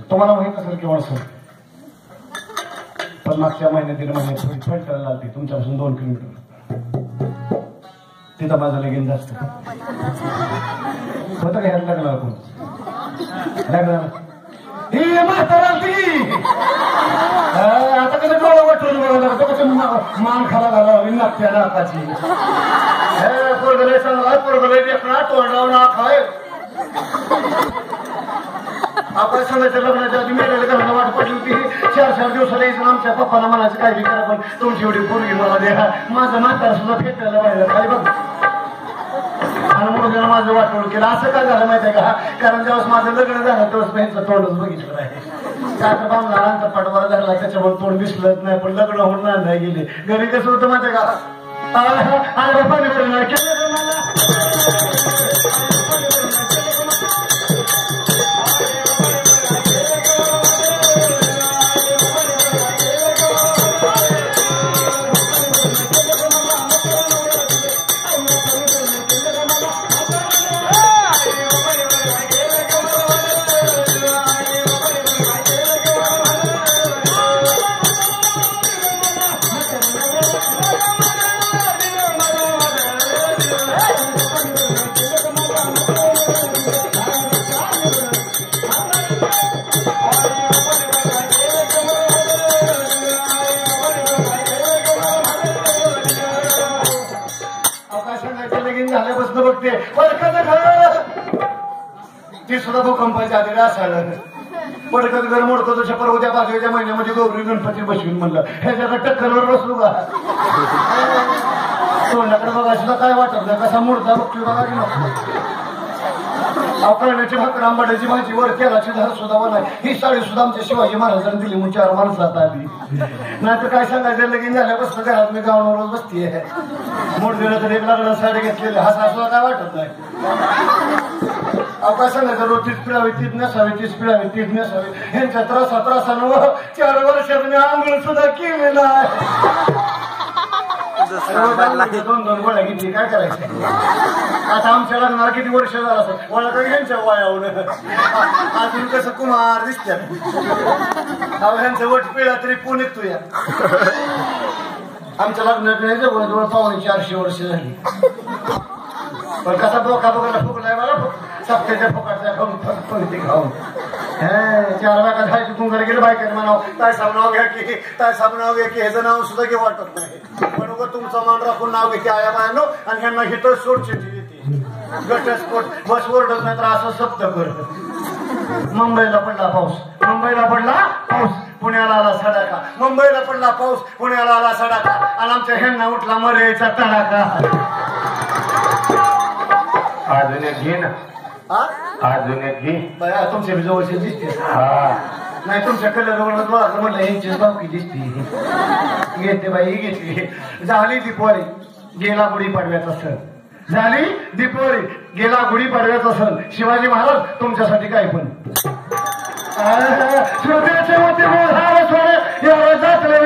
तुम्हाला माहित असेल किंवा नसेल पण मागच्या महिन्यात 1.5 महिने फटकायला लागते तुमच्यापासून 2 किलोमीटर तिथं माझं लगीन जास्त होतं का ह्यात लग्नाला कोण लग्नाला ही म्हातारा आता कसं डोळा वाटून बघा तो कसं मान खाला झाला नागत्या नाकाची पोरगले सांगा पोरगले देखणार तोंडावर नाक आहे आपण सांगायचं लग्नाच्या आधी मेलेल्या घराला वाट पडली होती 4-4 दिवसाला यायचं आमच्या पप्पाला म्हणायचं काय बी करा पण तुमची एवढी पोरगी मला द्या माझं म्हातारा सुद्धा फेकायला पाहिजे खाली बघ आणि मुलग्याला माझं वाटवून केलं असं काय झालं माहितीये का कारण ज्यावेळेस माझं लग्न झालं तेव्हा त्यांचं तोंडच बघितलं आहे काय तर बांधला अंतर पाठवायला धरला त्याच्यामुळे तोंड दिसलंच नाही पण लग्न होणार नाही गेले घरी कसं होतं माहितीये का अरे पाणी भरणार केलं मला बघते ती सुद्धा भूकंपाच्या आधी असायला पडकत घर मोडतो तशा पर उद्या बाजूच्या महिन्यामध्ये गौरी गणपती बसवून म्हणलं ह्याच्याकडे टक्करवर बसलो का तोंडाकडे बघा सुद्धा काय वाटत नाही कसा मोडता बघतो बघा की नको अवकळण्याची भाकर आंबाड्याची भाजी वर तेलाची धार सुद्धा नाही ही साडी सुद्धा आमच्या शिवाजी महाराजांनी दिली म्हणून 4 माणसात आली नाही तर काय सांगायचं लगीन झाल्यापासून घरात मी गावावर बसतीये मोड दिलं तर एक लग्न साडी घेतलेली हा सुद्धा काय वाटत नाही अवकाश सांगायचं रोज तीच पिळावी तीच नसावी तीच पिळावी तीच नसावी ह्यांच्या त्रासानं 4 वर्षात मी आंघोळ सुद्धा केलेला आहे 2-2 गोळ्या घेतली काय करायचं आता आमच्या लग्नाला किती वर्ष झालं असं गोळ्या तर ह्यांच्या वयावून अजून कसं कुमार दिसतात ह्यांचं वट पिळा तरी पुणे तू या आमच्या लग्नात जवळजवळ 450 वर्ष झाली पण कसा बोका बघायला फुकलाय मला सप्त्याच्या फुकाटच्या खाऊन पंक्ती खाऊन 4 बायका खायची कुंगार गेले बायकाने म्हणावं काय नाव घ्या की काय नाव घ्या की ह्याचं नाव सुद्धा घेऊ वाटत नाही पण उगा तुमचं मान राखून नाव घेते आया बायानो आणि ह्यांना हिथं सोडचिठी येते घटस्फोट बस ओरडत नाही तर असं सप्त करत मुंबईला पडला पाऊस पुण्याला आला सडाका मुंबईला पडला पाऊस पुण्याला आला सडाका आणि आमच्या ह्यांना उठला मरेचा तडाका अजून एक घे ना अजून एक घे तुमच्या जवळचे दिसते नाही तुमच्या कलरवर म्हटलं ह्यांचीच बावकी दिसते घेते बाई घेतली झाली दीपावली गेला गुढीपाडव्याचा सण झाली दीपावली गेला गुढीपाडव्याचा सण शिवाजी महाराज तुमच्यासाठी काय पण श्रोत्याचे होते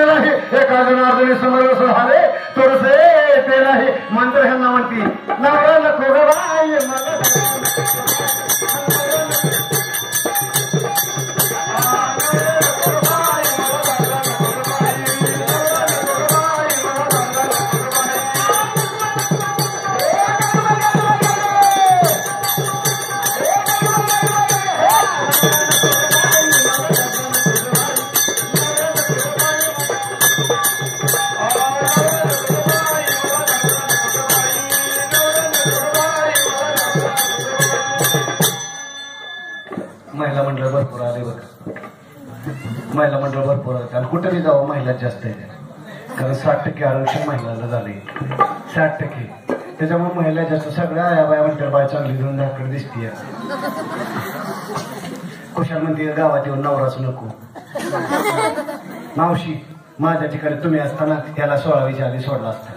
नाही एका जनार्दनी समोर झाले थोडसे ते नाही मंत्र ह्यांना म्हणती नवरा नको बाई मला महिला मंडळ भरपूर आले बघ महिला मंडळ भरपूर आले आणि कुठेही जावं महिला जास्त आहे कारण 60% आरक्षण महिलांना झाले 60% त्याच्यामुळे महिला जास्त सगळ्या आया बाया म्हणतात बाय चांगली दोन नाकडे दिसतीये कुशाल म्हणते गावात येऊन नवराच नको मावशी माझ्या ठिकाणी तुम्ही असताना याला 16वीच्या आधी सोडला असता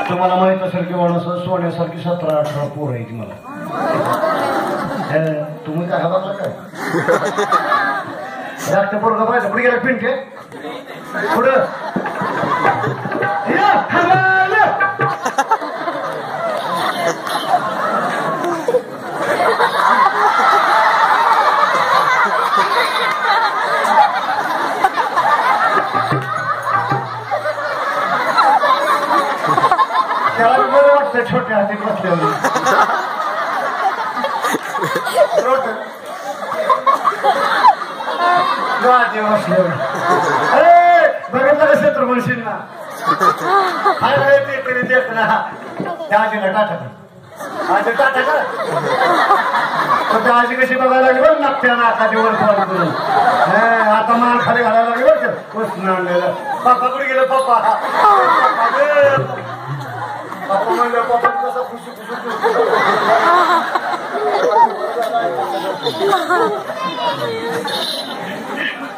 तुम्हाला माहित असेल की म्हणून सोन्यासारखी 17-18 पोर आहे ती मला तुम्ही काय बघला काय जास्त पोरगा पाहिजे पुढे गेला पिंटे पुढं त्याला बरं वाटतं छोट्या हाती बसल्यावर बघितलं का शत्रुघ्नशींना त्या आजीला टाटा आजी टाटा का तर आजी कशी बघायला लागली बरं नागत्या नाकाची वर फोन करून आता मान खाली घालायला लागली बरं उष्ण आणलेलं पप्पा कुठे गेलं पप्पा पप्पा म्हणलं पप्पा कसं खुशी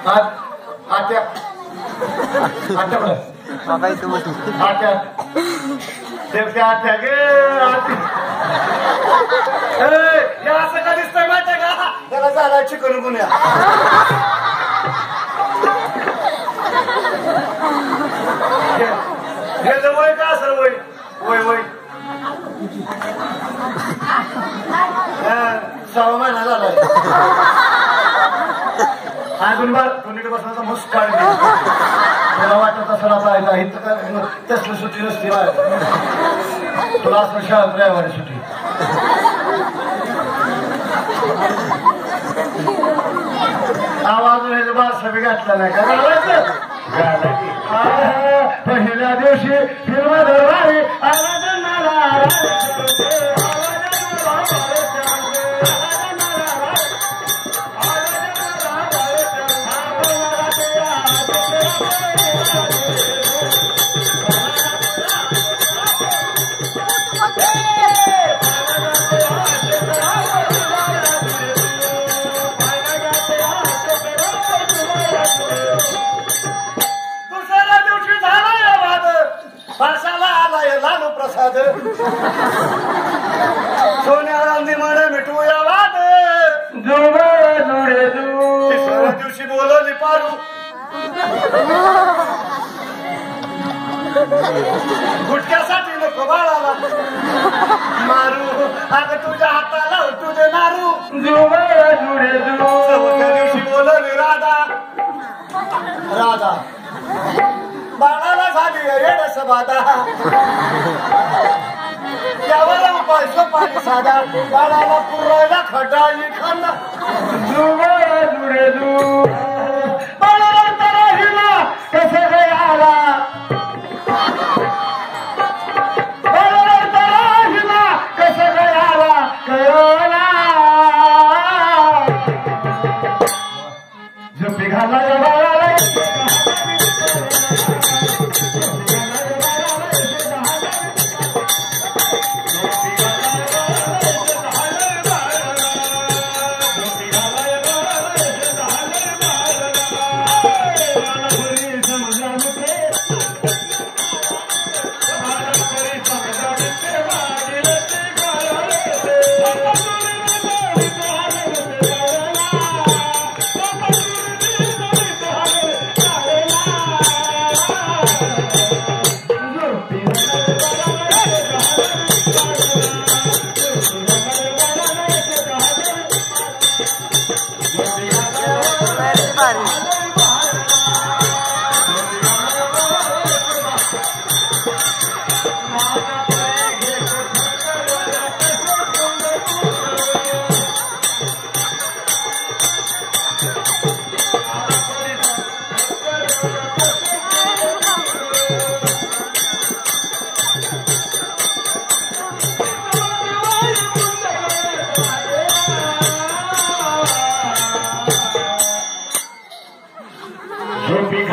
आत्या आत्या बरं आत्या देवत्या आत्या गे असं का दिसतंय माहिती का त्याला झाला चिकन गुन्ह्या हे वय का असं वय वय वय 6 महिना झालाय अजून बघ कोणीकडे बसला मुस्काळ तुला वाटत असं आता इथं तसलं सुट्टी नसती तुला असं शाळेत रविवारी सुट्टी आवाज हे बार सभी घातला नाही का पहिल्या दिवशी फिरवा दरवारी सोन्या म्हणे मिठूया वाद तिसऱ्या दिवशी बोलवली पारू गुटक्यासाठी नको बाळाला मारू अगं तुझ्या हाताला तुझे नारू चौथ्या दिवशी बोलवली राधा राधा बाळाला झाली रेडस बाधा त्यावर उपाय सोपानी साधा बाळाला पुरायला खटाळी खाना बाळाला तराहिला कसं गयाला बाळाला तराहिला कसं गयाला कळला झोपी घाला बाळाला चौकी